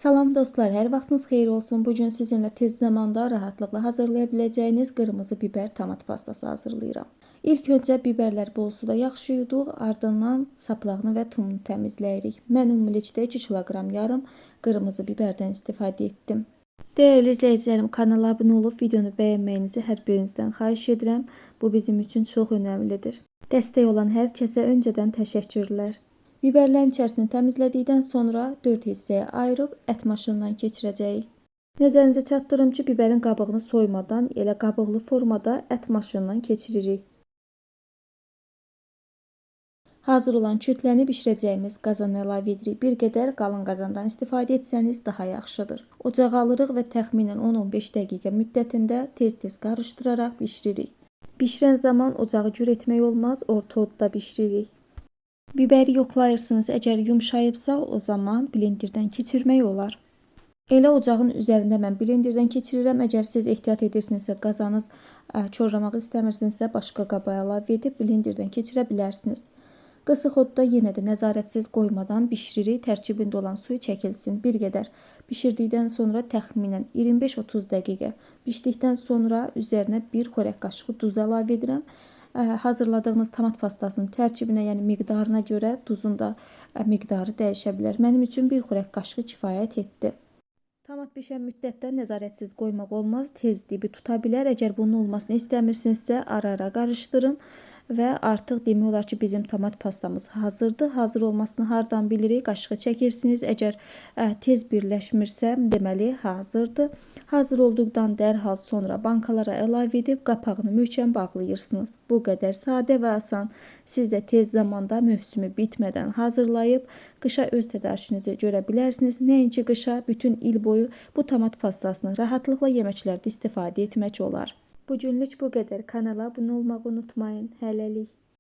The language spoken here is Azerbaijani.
Salam dostlar, hər vaxtınız xeyir olsun. Bugün sizinlə tez zamanda rahatlıqla hazırlaya biləcəyiniz qırmızı biber tomat pastası hazırlayıram. İlk öncə biberlər bol suda yaxşı yuduq, ardından saplağını və tumunu təmizləyirik. Mən ümumilikdə 2 kiloqram yarım qırmızı biberdən istifadə etdim. Değerli izləyicilərim, kanala abunə olub videonu bəyənməyinizi hər birinizdən xahiş edirəm. Bu bizim üçün çox önəmlidir. Dəstək olan hər kəsə öncədən təşəkkürlər. Biberlərin içərisini təmizlədikdən sonra 4 hissəyə ayırıb ət maşınından keçirəcəyik. Nəzərinizə çatdırım ki, biberin qabığını soymadan elə qabıqlı formada ət maşınından keçiririk. Hazır olan kütləni bişirəcəyimiz qazana əlavə edirik. Bir qədər qalın qazandan istifadə etsəniz daha yaxşıdır. Ocağa alırıq və təxminən 10-15 dəqiqə müddətində tez-tez qarışdıraraq bişiririk. Bişirən zaman ocağı gür etmək olmaz, orta odda bişiririk. Biberi yoxlayırsınız. Əgər yumşayıbsa o zaman blenderdən keçirmək olar. Elə ocağın üzərində mən blenderdən keçirirəm. Əgər siz ehtiyat edirsinizsə, qazanız çorlamaq istəmirsinizsə, başqa qaba əlavə edib blenderdən keçirə bilərsiniz. Qısıq odda yenə də nəzarətsiz qoymadan bişiririk. Tərkibində olan suyu çəkilsin. Bir qədər bişirdikdən sonra təxminən 25-30 dəqiqə bişdikdən sonra üzərinə 1 xörək qaşığı duz əlavə edirəm. Hazırladığınız tomat pastasının tərkibinə, yəni miqdarına görə duzun da miqdarı dəyişə bilər. Mənim üçün 1 xörək qaşığı kifayət etdi. Tomat bişən müddətdə nəzarətsiz qoymaq olmaz, tez dibi tuta bilər. Əgər bunun olmasını istəmirsinizsə, ara-ara qarışdırın və artıq demək olar ki, bizim tomat pastamız hazırdır. Hazır olmasını hardan bilirik? Qaşığı çəkirsiniz. Əgər tez birləşmirsə, deməli hazırdır. Hazır olduqdan dərhal sonra bankalara əlavə edib qapağını möhkəm bağlayırsınız. Bu qədər sadə və asan. Siz də tez zamanda mövsümü bitmədən hazırlayıb qışa öz tədarükünüzü görə bilərsiniz. Nəinki qışa, bütün il boyu bu tomat pastasını rahatlıqla yeməklərdə istifadə etmək olar. Bugünlük bu qədər. Kanala abunə olmağı unutmayın. Hələlik.